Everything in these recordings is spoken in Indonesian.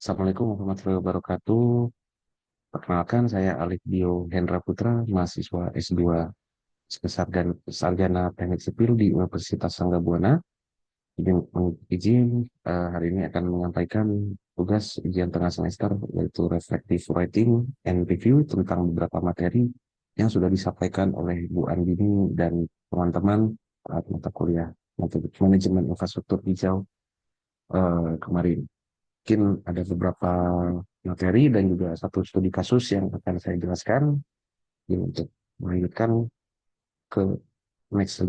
Assalamualaikum warahmatullahi wabarakatuh. Perkenalkan, saya Alif Dio Hendra Putra, mahasiswa S2 Sarjana Teknik Sipil di Universitas Sangga Buana. Hari ini akan menyampaikan tugas ujian tengah semester, yaitu reflective writing and review tentang beberapa materi yang sudah disampaikan oleh Bu Andini dan teman-teman saat mata kuliah manajemen infrastruktur hijau kemarin. Mungkin ada beberapa materi dan juga satu studi kasus yang akan saya jelaskan untuk melanjutkan ke next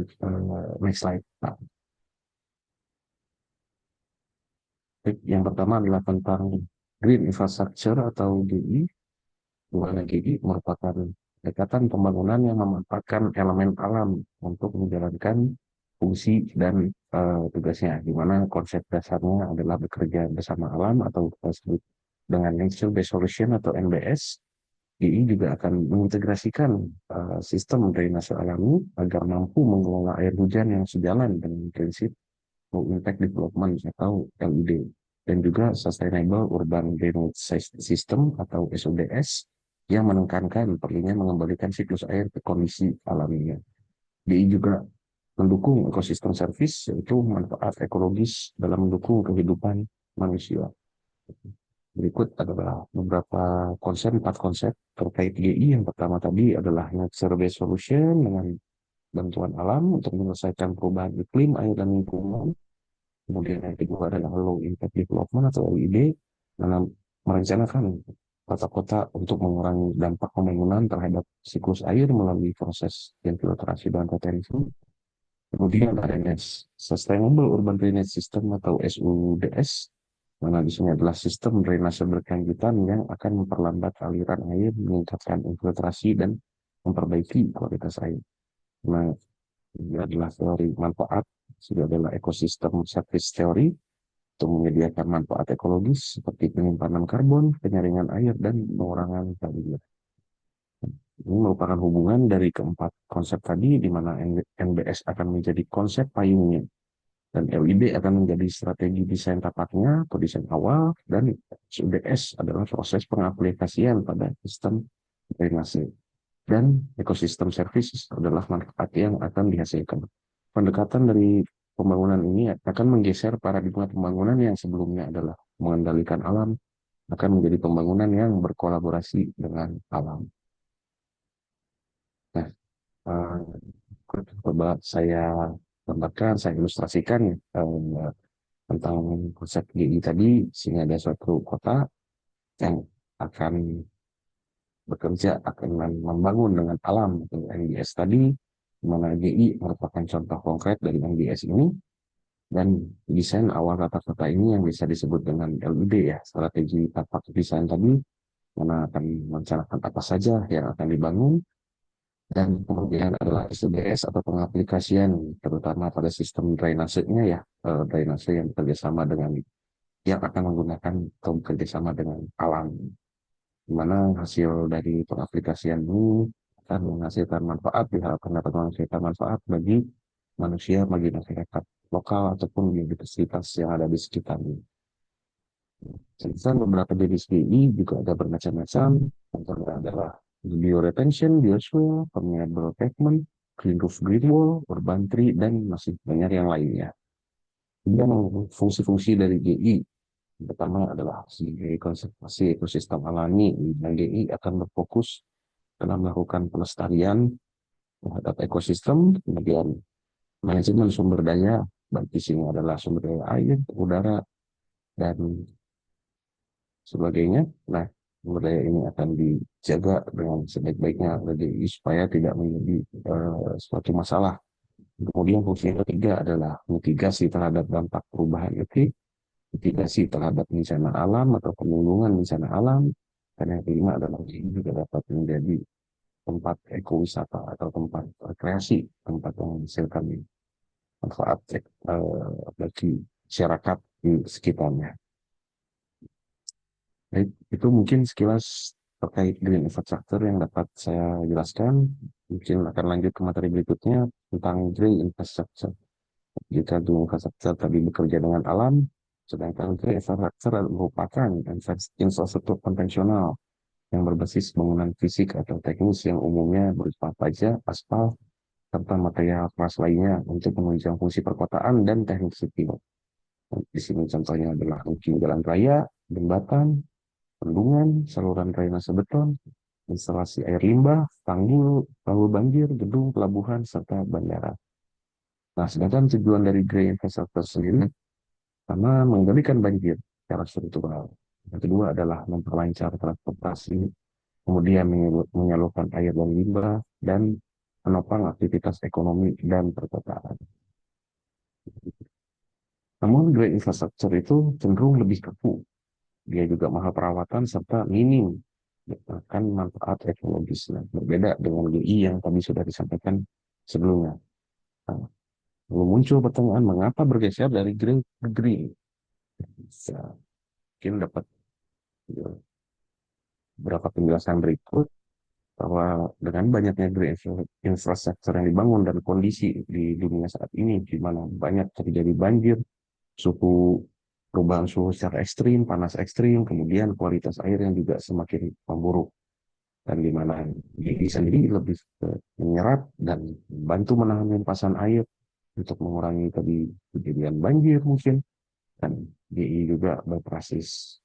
slide, Pak. Yang pertama adalah tentang Green Infrastructure atau GI. Dimana GI merupakan pendekatan pembangunan yang memanfaatkan elemen alam untuk menjalankan fungsi dan tugasnya, di mana konsep dasarnya adalah bekerja bersama alam atau kita sebut dengan Nature Based Solution atau NBS. GI juga akan mengintegrasikan sistem drainase alami agar mampu mengelola air hujan yang sejalan dengan prinsip Low Impact Development atau LID, dan juga Sustainable Urban Drainage System atau SUDS yang menekankan perlunya mengembalikan siklus air ke kondisi alaminya. GI juga mendukung ekosistem service, yaitu manfaat ekologis dalam mendukung kehidupan manusia. Berikut adalah beberapa empat konsep terkait GI. Yang pertama tadi adalah Nature Based Solution dengan bantuan alam untuk menyelesaikan perubahan iklim, air, dan lingkungan. Kemudian yang kedua adalah Low Impact Development atau LID, dalam merencanakan kota-kota untuk mengurangi dampak pembangunan terhadap siklus air melalui proses infiltrasi dan retensi. Kemudian ada Sustainable Urban Drainage System atau SUDS, mana di sini adalah sistem drainase berkelanjutan yang akan memperlambat aliran air, meningkatkan infiltrasi, dan memperbaiki kualitas air. Nah, ini adalah teori manfaat, ini adalah ekosistem service teori untuk menyediakan manfaat ekologis seperti penyimpanan karbon, penyaringan air, dan pengurangan kerugian. Ini merupakan hubungan dari keempat konsep tadi, di mana NBS akan menjadi konsep payungnya, dan LID akan menjadi strategi desain tapaknya atau desain awal, dan UDS adalah proses pengaplikasian pada sistem drainase, dan ekosistem services adalah manfaat yang akan dihasilkan. Pendekatan dari pembangunan ini akan menggeser paradigma pembangunan yang sebelumnya adalah mengendalikan alam, akan menjadi pembangunan yang berkolaborasi dengan alam. Nah, coba saya gambarkan, saya ilustrasikan tentang konsep GI tadi. Sini ada suatu kota yang akan bekerja, akan membangun dengan alam, NBS tadi, di mana GI merupakan contoh konkret dari NBS ini, dan desain awal tata kota ini yang bisa disebut dengan LID, ya, strategi tapak desain tadi, mana akan merencanakan apa saja yang akan dibangun. Dan kemudian adalah SUDS atau pengaplikasian, terutama pada sistem drainasenya, ya, drainase yang bekerjasama dengan, yang akan menggunakan atau bekerjasama dengan alam, di mana hasil dari pengaplikasian ini akan menghasilkan manfaat, diharapkan dapat menghasilkan manfaat bagi manusia, bagi masyarakat lokal ataupun biodiversitas yang ada di sekitarnya. Selain beberapa jenis GI juga ada bermacam-macam, contohnya adalah bioretention, biosphere, permeable pavement, green roof, green wall, urban tree, dan masih banyak yang lainnya. Kemudian fungsi-fungsi dari GI, pertama adalah sebagai konservasi ekosistem alami, dan GI akan berfokus dalam melakukan pelestarian terhadap ekosistem, kemudian manajemen sumber daya, baik di sini adalah sumber daya air, udara, dan sebagainya. Nah, sumber daya ini akan dijaga dengan sebaik-baiknya supaya tidak menjadi suatu masalah. Kemudian fungsi yang ketiga adalah mitigasi terhadap dampak perubahan iklim, mitigasi terhadap bencana alam atau perlindungan bencana alam, dan yang kelima adalah ini juga dapat menjadi tempat ekowisata atau tempat rekreasi, tempat yang menghasilkan manfaat bagi masyarakat di sekitarnya. Baik, itu mungkin sekilas terkait green infrastructure yang dapat saya jelaskan. Mungkin akan lanjut ke materi berikutnya tentang green infrastructure. Jika green infrastructure tadi bekerja dengan alam, Sedangkan green infrastructure merupakan infrastruktur konvensional yang berbasis bangunan fisik atau teknis yang umumnya berupa baja, aspal, serta material keras lainnya untuk menunjang fungsi perkotaan dan teknik sipil. Di sini contohnya adalah mungkin jalan raya, jembatan, bendungan, saluran drainase beton, instalasi air limbah, tanggul, tanggul banjir, gedung, pelabuhan, serta bandara. Nah, sedangkan tujuan dari green infrastructure sendiri karena mengendalikan banjir secara struktural. Yang kedua adalah memperlancar transportasi, kemudian menyalurkan air dan limbah, dan menopang aktivitas ekonomi dan perkotaan. Namun, green infrastructure itu cenderung lebih kaku. Dia juga mahal perawatan serta minim akan manfaat ekologis. Nah, berbeda dengan GI yang tadi sudah disampaikan sebelumnya. Nah, lalu muncul pertanyaan mengapa bergeser dari green ke green. Ya, mungkin dapat beberapa penjelasan berikut bahwa dengan banyaknya green infrastructure yang dibangun dan kondisi di dunia saat ini di mana banyak terjadi banjir, suhu perubahan suhu secara ekstrim, panas ekstrim, kemudian kualitas air yang juga semakin memburuk dan di mana GI sendiri lebih menyerap dan membantu menahan limpasan air untuk mengurangi tadi kejadian banjir mungkin dan GI juga berbasis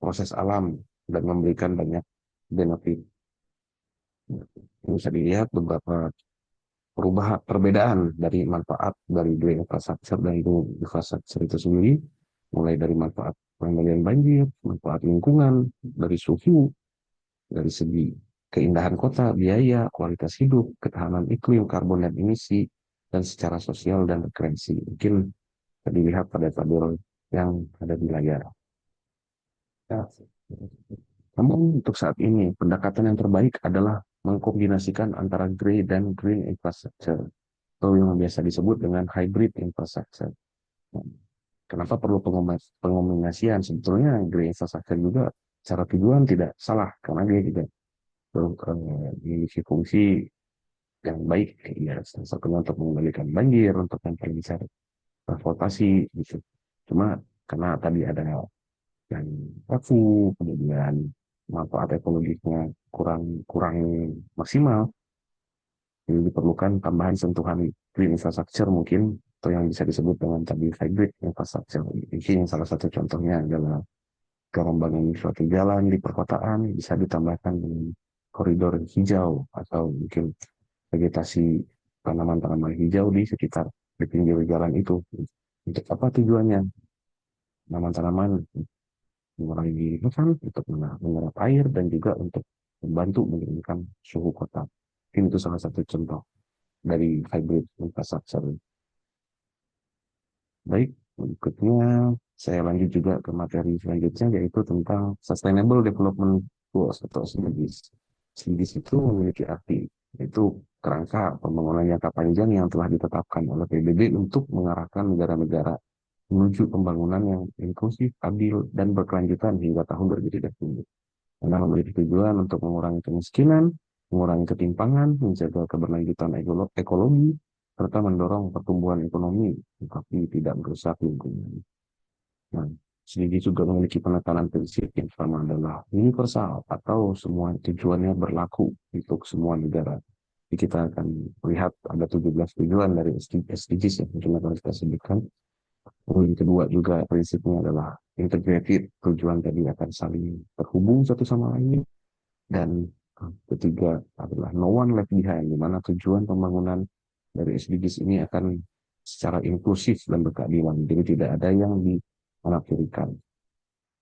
proses alam dan memberikan banyak benefit. Bisa dilihat beberapa perbedaan dari manfaat dari green infrastructure dan green infrastructure itu sendiri, mulai dari manfaat pengendalian banjir, manfaat lingkungan, dari suhu, dari segi keindahan kota, biaya, kualitas hidup, ketahanan iklim, karbon dan emisi, dan secara sosial dan rekreasi. Mungkin bisa dilihat pada tabel yang ada di layar. Ya. Namun untuk saat ini, pendekatan yang terbaik adalah mengkombinasikan antara grey dan green infrastructure, atau yang biasa disebut dengan hybrid infrastructure. Nah, kenapa perlu pengombinasian? Sebetulnya green infrastructure juga secara tujuan tidak salah, karena dia juga memiliki fungsi yang baik, ya, salah satunya untuk mengendalikan banjir, untuk memperlancar transportasi, gitu. Cuma karena tadi ada yang rapuh, kemudian manfaat ekologisnya kurang kurang maksimal, jadi diperlukan tambahan sentuhan green infrastructure mungkin, atau yang bisa disebut dengan tadi hybrid infrastructure. Ini salah satu contohnya adalah pengembangan suatu jalan di perkotaan bisa ditambahkan dengan koridor hijau atau mungkin vegetasi tanaman-tanaman hijau di sekitar di pinggir jalan itu. Untuk apa tujuannya? Tanaman-tanaman mengurangi hutan untuk menyerap air dan juga untuk membantu menurunkan suhu kota. Ini itu salah satu contoh dari hybrid infrastructure. Baik, berikutnya saya lanjut juga ke materi selanjutnya yaitu tentang Sustainable Development Goals atau SDGs. SDGs itu memiliki arti, yaitu kerangka pembangunan jangka panjang yang telah ditetapkan oleh PBB untuk mengarahkan negara-negara menuju pembangunan yang inklusif, adil, dan berkelanjutan hingga tahun 2030. Karena memiliki tujuan untuk mengurangi kemiskinan, mengurangi ketimpangan, menjaga keberlanjutan ekologi, serta mendorong pertumbuhan ekonomi, tapi tidak merusak lingkungan. Nah, SDG juga memiliki penekanan prinsip yang pertama adalah universal atau semua tujuannya berlaku untuk semua negara. Jadi kita akan melihat ada 17 tujuan dari SDGs yang mungkin akan kita sebutkan. Yang kedua juga prinsipnya adalah integrated, tujuan tadi akan saling terhubung satu sama lain. Dan ketiga adalah no one left behind, di mana tujuan pembangunan dari SDGs ini akan secara inklusif dan berkeadilan. Jadi tidak ada yang dinafikan.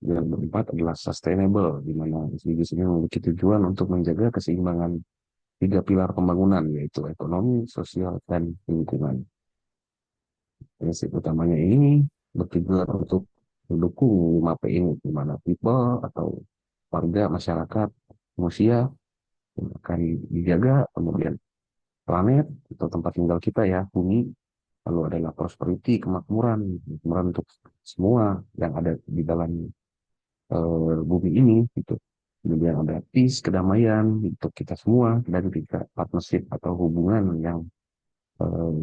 Yang keempat adalah sustainable, di mana SDGs ini memiliki tujuan untuk menjaga keseimbangan tiga pilar pembangunan, yaitu ekonomi, sosial, dan lingkungan. Prinsip utamanya ini bertujuan untuk mendukung 5P ini, di mana people atau warga, masyarakat, manusia akan dijaga, kemudian planet atau tempat tinggal kita ya, bumi, lalu adalah prosperity, kemakmuran, kemakmuran untuk semua yang ada di dalam bumi ini, gitu. Kemudian ada peace, kedamaian untuk kita semua, dan juga partnership atau hubungan yang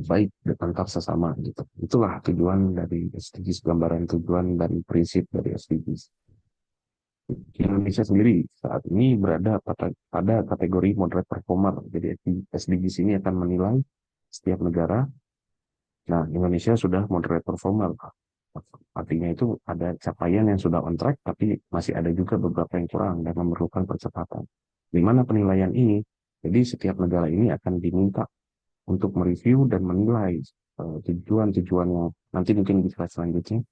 baik antar sesama gitu. Itulah tujuan dari SDGs, gambaran tujuan dan prinsip dari SDGs. Indonesia sendiri saat ini berada pada kategori moderate performer. Jadi SDGs ini akan menilai setiap negara. Nah, Indonesia sudah moderate performer. Artinya itu ada capaian yang sudah on track, tapi masih ada juga beberapa yang kurang dan memerlukan percepatan. Di mana penilaian ini? Jadi setiap negara ini akan diminta untuk mereview dan menilai tujuan-tujuan yang nanti mungkin di slide selanjutnya.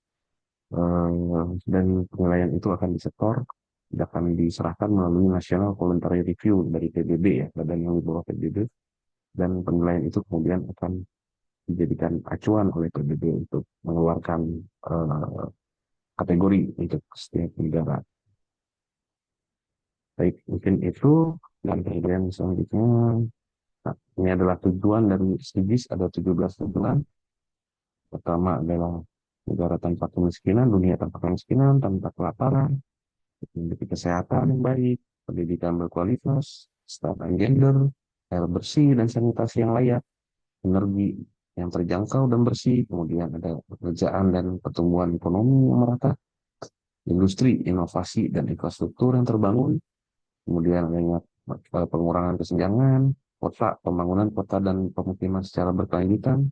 Dan penilaian itu akan disetor, akan diserahkan melalui National Voluntary Review dari PBB ya, badan yang di bawah PBB, dan penilaian itu kemudian akan dijadikan acuan oleh PBB untuk mengeluarkan kategori untuk setiap negara. Baik, mungkin itu, dan kemudian selanjutnya, nah, ini adalah tujuan dari SDGs, ada 17 tujuan. Pertama adalah negara tanpa kemiskinan, dunia tanpa kemiskinan, tanpa kelaparan, memiliki kesehatan yang baik, pendidikan berkualitas, kesetaraan gender, air bersih dan sanitasi yang layak, energi yang terjangkau dan bersih, kemudian ada pekerjaan dan pertumbuhan ekonomi yang merata, industri, inovasi, dan infrastruktur yang terbangun, kemudian adanya pengurangan kesenjangan, pembangunan kota dan pemukiman secara berkelanjutan,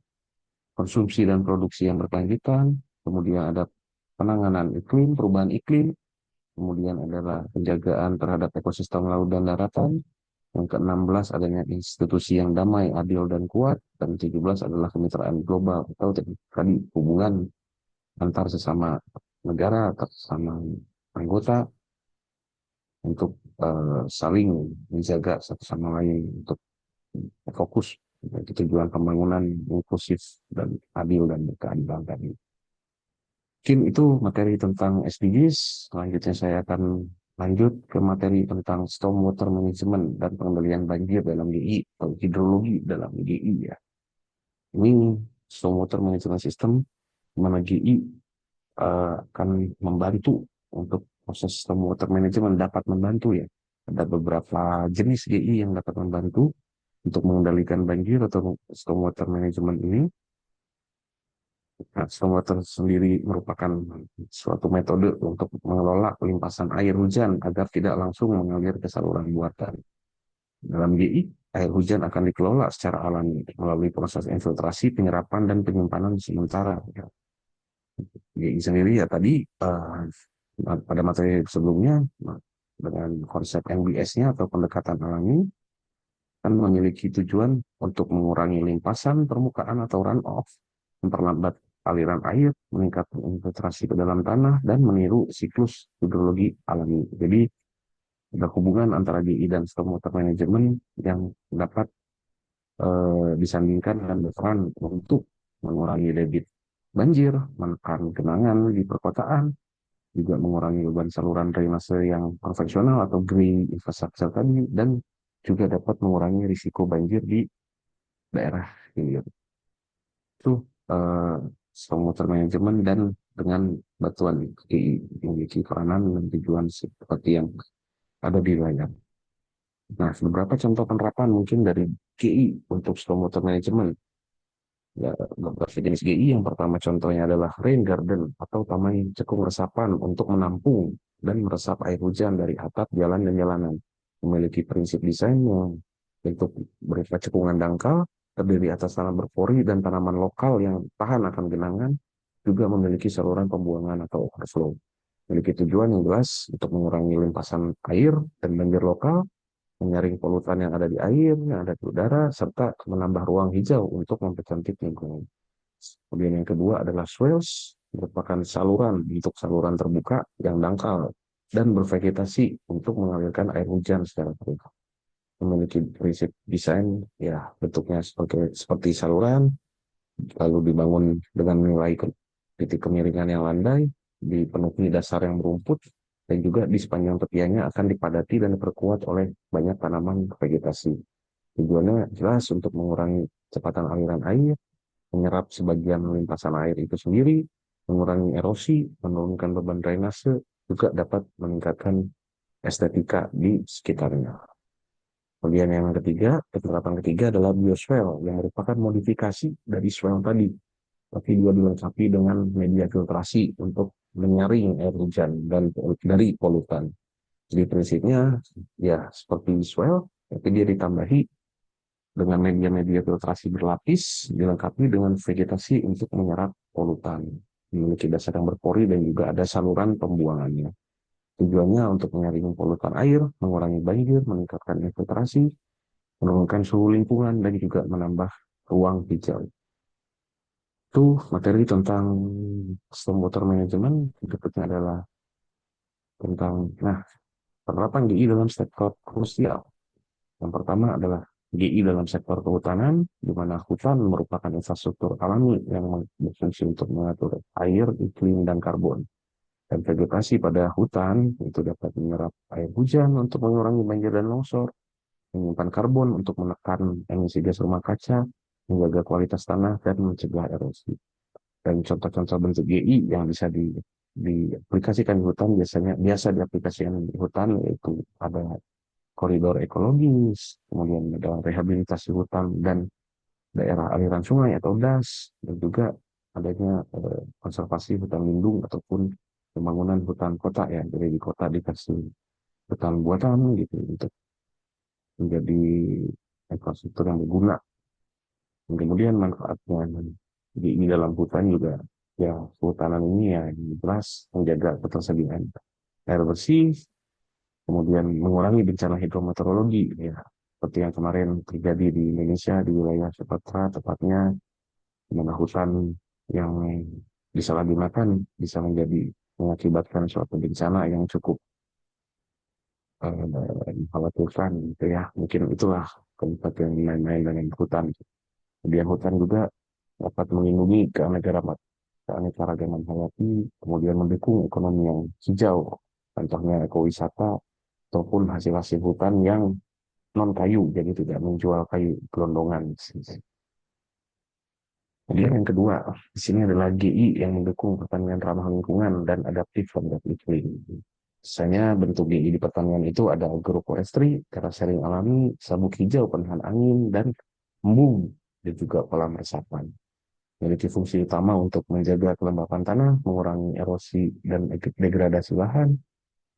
konsumsi dan produksi yang berkelanjutan, kemudian ada penanganan iklim, perubahan iklim, kemudian adalah penjagaan terhadap ekosistem laut dan daratan, yang ke-16 adanya institusi yang damai, adil, dan kuat, dan 17 adalah kemitraan global atau tadi hubungan antar sesama negara, atau sesama anggota untuk saling menjaga satu sama lain untuk fokus ke tujuan pembangunan inklusif dan adil dan berkeadilan tadi. Mungkin itu materi tentang SDGs. Selanjutnya saya akan lanjut ke materi tentang stormwater management dan pengendalian banjir dalam GI atau hidrologi dalam GI ya. Ini stormwater management system di mana GI akan membantu untuk proses stormwater management dapat membantu ya. Ada beberapa jenis GI yang dapat membantu untuk mengendalikan banjir atau stormwater management ini. Nah, stormwater sendiri merupakan suatu metode untuk mengelola limpasan air hujan agar tidak langsung mengalir ke saluran buatan. Dalam GI, air hujan akan dikelola secara alami melalui proses infiltrasi, penyerapan, dan penyimpanan sementara. GI sendiri ya tadi pada materi sebelumnya dengan konsep NBS-nya atau pendekatan alami kan memiliki tujuan untuk mengurangi limpasan permukaan atau runoff, memperlambat aliran air, meningkatkan infiltrasi ke dalam tanah, dan meniru siklus hidrologi alami. Jadi, ada hubungan antara GI dan stormwater management yang dapat disandingkan dan berperan untuk mengurangi debit banjir, menekan genangan di perkotaan, juga mengurangi beban saluran drainase yang konvensional atau green infrastructure tadi, dan juga dapat mengurangi risiko banjir di daerah hilir. Itu stormwater management dan dengan bantuan GI memiliki peranan dan tujuan seperti yang ada di layar. Nah, beberapa contoh penerapan mungkin dari GI untuk stormwater management. Ya, beberapa jenis GI. Yang pertama contohnya adalah rain garden atau taman cekung resapan untuk menampung dan meresap air hujan dari atap jalan dan jalanan. Memiliki prinsip desain yang bentuk berupa cekungan dangkal, terdiri atas tanah berpori dan tanaman lokal yang tahan akan genangan, juga memiliki saluran pembuangan atau overflow. Memiliki tujuan yang jelas untuk mengurangi limpasan air dan banjir lokal, menyaring polutan yang ada di air, yang ada di udara, serta menambah ruang hijau untuk mempercantik lingkungan. Kemudian yang kedua adalah swales, merupakan saluran bentuk saluran terbuka yang dangkal dan bervegetasi untuk mengalirkan air hujan secara terbuka. Memiliki prinsip desain, ya bentuknya seperti saluran, lalu dibangun dengan nilai titik kemiringan yang landai, dipenuhi dasar yang berumput, dan juga di sepanjang tepiannya akan dipadati dan diperkuat oleh banyak tanaman vegetasi. Tujuannya jelas untuk mengurangi kecepatan aliran air, menyerap sebagian limpasan air itu sendiri, mengurangi erosi, menurunkan beban drainase, juga dapat meningkatkan estetika di sekitarnya. Kemudian yang ketiga, penerapan ketiga adalah bioswale yang merupakan modifikasi dari swale tadi, tapi juga dilengkapi dengan media filtrasi untuk menyaring air hujan dan dari polutan. Jadi prinsipnya ya seperti swale, tapi dia ditambahi dengan media-media filtrasi berlapis, dilengkapi dengan vegetasi untuk menyerap polutan. Memiliki dasar yang berpori dan juga ada saluran pembuangannya. Tujuannya untuk menyaring polutan air, mengurangi banjir, meningkatkan infiltrasi, menurunkan suhu lingkungan, dan juga menambah ruang hijau. Itu materi tentang stormwater management. Berikutnya adalah tentang, penerapan GI dalam sektor krusial. Yang pertama adalah GI dalam sektor kehutanan, di mana hutan merupakan infrastruktur alami yang berfungsi untuk mengatur air, iklim, dan karbon. Dan vegetasi pada hutan itu dapat menyerap air hujan untuk mengurangi banjir dan longsor, menyimpan karbon untuk menekan emisi gas rumah kaca, menjaga kualitas tanah, dan mencegah erosi. Dan contoh-contoh bentuk GI yang bisa diaplikasikan di hutan biasa diaplikasikan di hutan yaitu ada koridor ekologis, kemudian ada rehabilitasi hutan dan daerah aliran sungai atau DAS, dan juga adanya konservasi hutan lindung ataupun pembangunan hutan kota ya, jadi di kota dikasih hutan buatan gitu untuk menjadi infrastruktur yang berguna. Dan kemudian manfaatnya di dalam hutan juga ya, kehutanan ini ya jelas menjaga ketersediaan air bersih, kemudian mengurangi bencana hidrometeorologi ya, seperti yang kemarin terjadi di Indonesia di wilayah Sumatera tepatnya, di mana hutan yang disalahgunakan bisa mengakibatkan suatu bencana yang cukup mengkhawatirkan gitu ya. Mungkin itulah keempat yang main-main dengan hutan. Kemudian hutan juga dapat melindungi keanekaragaman hayati, kemudian mendukung ekonomi yang hijau, contohnya ekowisata ataupun hasil-hasil hutan yang non kayu, jadi tidak menjual kayu gelondongan. Kemudian yang kedua, di sini adalah GI yang mendukung pertanian ramah lingkungan dan adaptif terhadap iklim. Misalnya bentuk GI di pertanian itu ada agroforestry, terasering alami, sabuk hijau penahan angin, dan embung, dan juga kolam resapan. Memiliki fungsi utama untuk menjaga kelembapan tanah, mengurangi erosi dan degradasi lahan,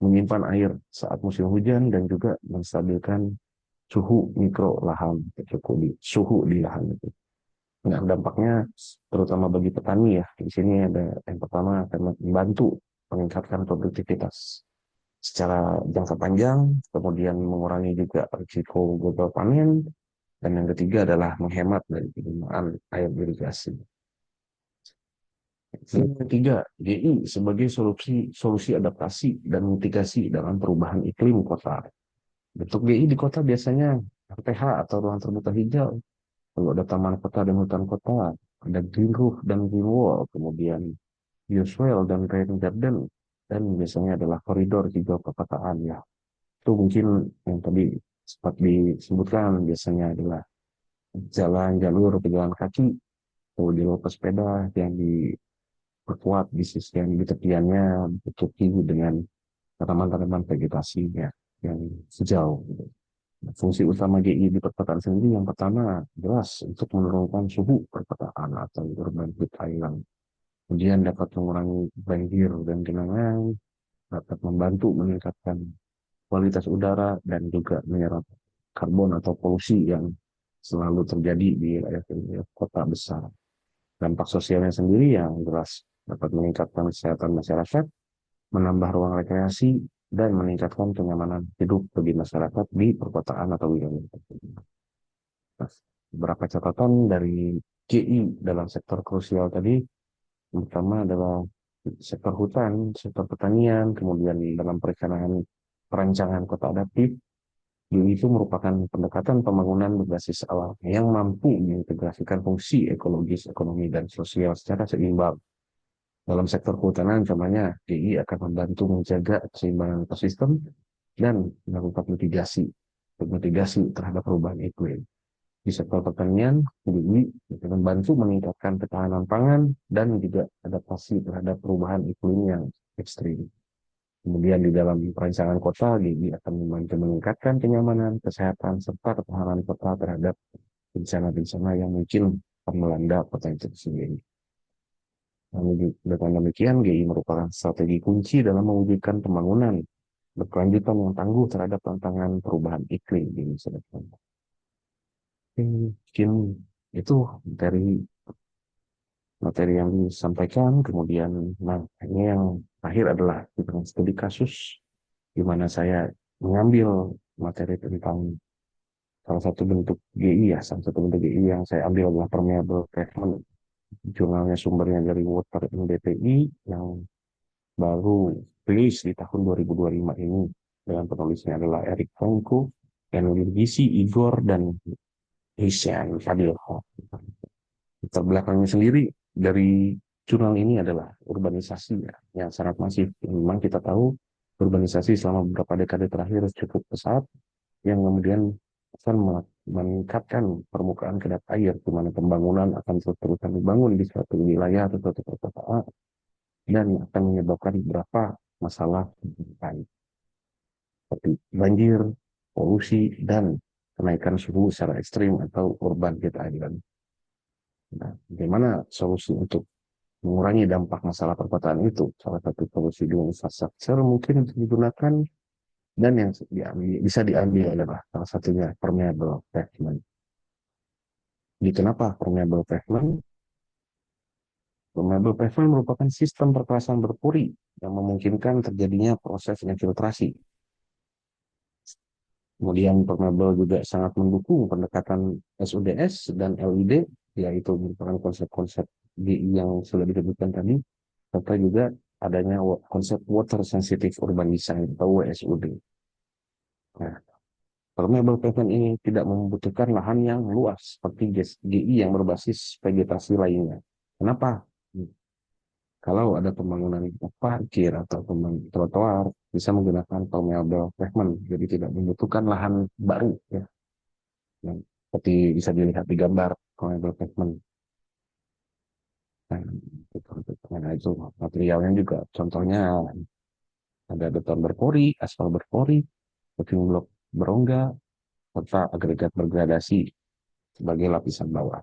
menyimpan air saat musim hujan, dan juga menstabilkan suhu mikro lahan, suhu di lahan itu. Nah, dampaknya terutama bagi petani ya, di sini ada yang pertama akan membantu meningkatkan produktivitas secara jangka panjang, kemudian mengurangi juga risiko gagal panen, dan yang ketiga adalah menghemat dari penggunaan air irigasi. Yang ketiga, GI sebagai solusi adaptasi dan mitigasi dalam perubahan iklim kota. Bentuk GI di kota biasanya RTH atau ruang terbuka hijau. Kalau ada taman kota dan hutan kota, ada green roof dan green wall, kemudian bioswale dan rain garden, dan biasanya adalah koridor hijau perkotaan ya. Itu mungkin yang tadi sempat disebutkan, biasanya adalah jalan jalur pejalan kaki atau jalur pesepeda yang diperkuat di sisi yang di tepiannya, ditutupi dengan tanaman-tanaman vegetasinya yang hijau gitu. Fungsi utama GI di perkotaan sendiri yang pertama jelas untuk menurunkan suhu perkotaan atau urban heat island. Kemudian dapat mengurangi banjir dan genangan, dapat membantu meningkatkan kualitas udara dan juga menyerap karbon atau polusi yang selalu terjadi di wilayah kota besar. Dampak sosialnya sendiri yang jelas dapat meningkatkan kesehatan masyarakat, menambah ruang rekreasi, dan meningkatkan kenyamanan hidup bagi masyarakat di perkotaan atau wilayah tertentu. Nah, beberapa catatan dari GI dalam sektor krusial tadi, yang pertama adalah sektor hutan, sektor pertanian, kemudian dalam perancangan kota adaptif. GI itu merupakan pendekatan pembangunan berbasis alam yang mampu mengintegrasikan fungsi ekologis, ekonomi, dan sosial secara seimbang. Dalam sektor kehutanan, contohnya GI akan membantu menjaga keseimbangan ekosistem dan melakukan mitigasi terhadap perubahan iklim. Di sektor pertanian, GI akan membantu meningkatkan ketahanan pangan dan juga adaptasi terhadap perubahan iklim yang ekstrim. Kemudian di dalam perancangan kota, GI akan membantu meningkatkan kenyamanan, kesehatan, serta ketahanan kota terhadap bencana-bencana yang mungkin akan melanda kota itu sendiri. Dengan demikian, GI merupakan strategi kunci dalam mewujudkan pembangunan berkelanjutan yang tangguh terhadap tantangan perubahan iklim di masa depan. Mungkin itu dari materi yang disampaikan. Kemudian, nah, ini yang terakhir adalah tentang studi kasus, di mana saya mengambil materi tentang salah satu bentuk GI ya, salah satu bentuk GI yang saya ambil adalah permeable pavement. Jurnalnya sumbernya dari Water in BPI yang baru rilis di tahun 2025 ini, dengan penulisnya adalah Eric Franco, Enlil Igor, dan Hisham Fadil. Latar belakangnya sendiri dari jurnal ini adalah urbanisasi ya, yang sangat masif. Memang kita tahu urbanisasi selama beberapa dekade terakhir cukup pesat, yang kemudian akan meningkatkan permukaan kedap air, di mana pembangunan akan terus-terusan dibangun di suatu wilayah atau suatu perkotaan, dan akan menyebabkan beberapa masalah seperti banjir, polusi, dan kenaikan suhu secara ekstrim atau urban heat island. Nah, bagaimana solusi untuk mengurangi dampak masalah perkotaan itu? Salah satu solusi dengan infrastruktur mungkin untuk digunakan, dan yang bisa diambil adalah salah satunya permeable pavement. Jadi kenapa permeable pavement? Permeable pavement merupakan sistem perkerasan berpori yang memungkinkan terjadinya proses infiltrasi. Kemudian permeable juga sangat mendukung pendekatan SUDS dan LID, yaitu merupakan konsep-konsep yang sudah disebutkan tadi, serta juga adanya konsep Water Sensitive Urban Design atau WSUD. Nah, permeable pavement ini tidak membutuhkan lahan yang luas seperti GI yang berbasis vegetasi lainnya. Kenapa? Kalau ada pembangunan parkir atau trotoar, bisa menggunakan permeable pavement, jadi tidak membutuhkan lahan baru ya. Yang seperti bisa dilihat di gambar permeable pavement. Nah, itu materialnya juga, contohnya ada beton berpori, aspal berpori, paving block berongga, serta agregat bergradasi sebagai lapisan bawah.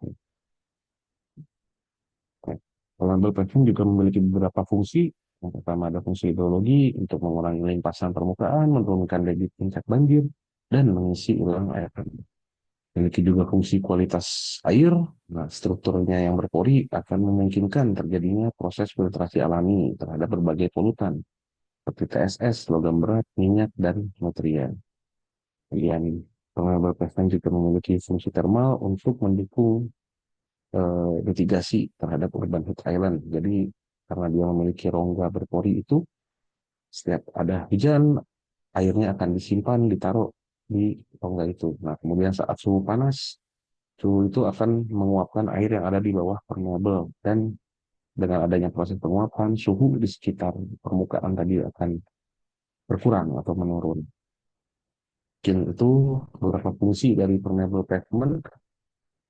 Permeable paving juga memiliki beberapa fungsi. Yang pertama ada fungsi hidrologi untuk mengurangi limpasan permukaan, menurunkan debit puncak banjir, dan mengisi ulang air. Memiliki juga fungsi kualitas air. Nah, strukturnya yang berpori akan memungkinkan terjadinya proses filtrasi alami terhadap berbagai polutan seperti TSS, logam berat, minyak, dan nutrien. Kemudian permeable pavement juga memiliki fungsi termal untuk mendukung mitigasi terhadap urban heat island. Jadi karena dia memiliki rongga berpori itu, setiap ada hujan, airnya akan disimpan, ditaruh di rongga itu. Nah, kemudian saat suhu panas, suhu itu akan menguapkan air yang ada di bawah permeable, dan dengan adanya proses penguapan, suhu di sekitar permukaan tadi akan berkurang atau menurun. Mungkin itu beberapa fungsi dari permeable pavement.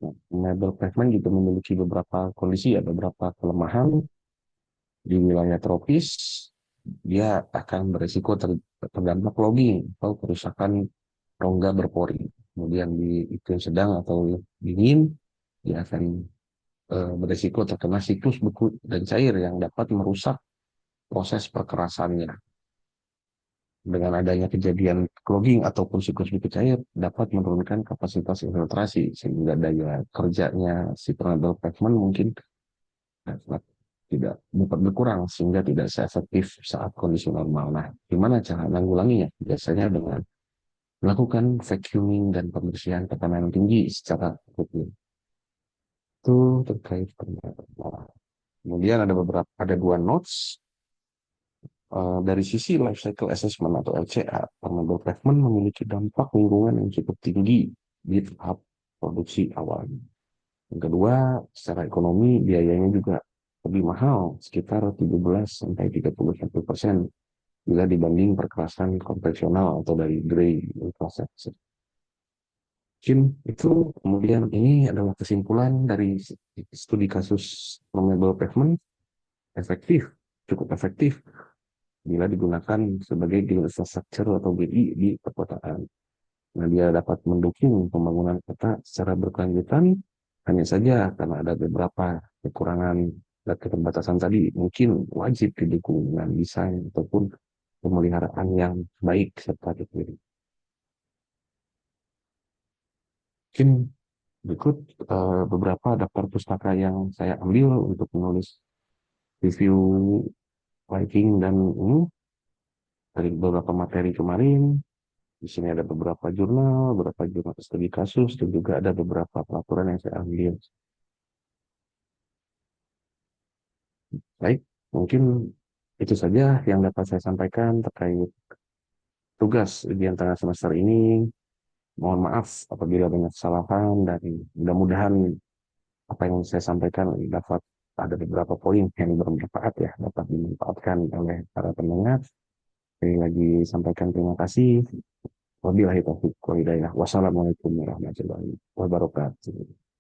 Nah, permeable pavement juga memiliki beberapa kondisi, ada beberapa kelemahan. Di wilayah tropis, dia akan berisiko terdampak logging atau kerusakan rongga berpori. Kemudian di iklim sedang atau dingin, dia akan berisiko terkena siklus beku dan cair yang dapat merusak proses perkerasannya. Dengan adanya kejadian clogging ataupun siklus beku cair, dapat menurunkan kapasitas infiltrasi, sehingga daya kerjanya si permeable pavement mungkin tidak dapat berkurang, sehingga tidak seefektif saat kondisi normal. Nah, gimana cara menanggulanginya? Biasanya dengan melakukan vacuuming dan pembersihan tekanan tinggi secara rutin. Itu terkait permeable. Kemudian ada dua notes. Dari sisi life cycle assessment atau LCA, permeable pavement memiliki dampak lingkungan yang cukup tinggi di tahap produksi awal. Yang kedua, secara ekonomi biayanya juga lebih mahal, sekitar 17-31% bila dibanding perkerasan konvensional atau dari gray infrastructure. Mungkin itu. Kemudian ini adalah kesimpulan dari studi kasus permeable pavement. Efektif, cukup efektif bila digunakan sebagai green infrastructure atau GI di perkotaan. Nah, dia dapat mendukung pembangunan kota secara berkelanjutan, hanya saja karena ada beberapa kekurangan dan keterbatasan tadi, mungkin wajib didukung dengan desain ataupun pemeliharaan yang baik serta dipilih. Mungkin berikut beberapa daftar pustaka yang saya ambil untuk menulis review writing dan ini dari beberapa materi kemarin. Di sini ada beberapa jurnal studi kasus, dan juga ada beberapa peraturan yang saya ambil. Baik, mungkin itu saja yang dapat saya sampaikan terkait tugas ujian tengah semester ini. Mohon maaf apabila banyak kesalahan, dan mudah-mudahan apa yang saya sampaikan dapat ada beberapa poin yang bermanfaat ya, dapat dimanfaatkan oleh para pendengar. Sekali lagi sampaikan terima kasih. Wabillahi taufiq wal hidayah. Wassalamualaikum warahmatullahi wabarakatuh.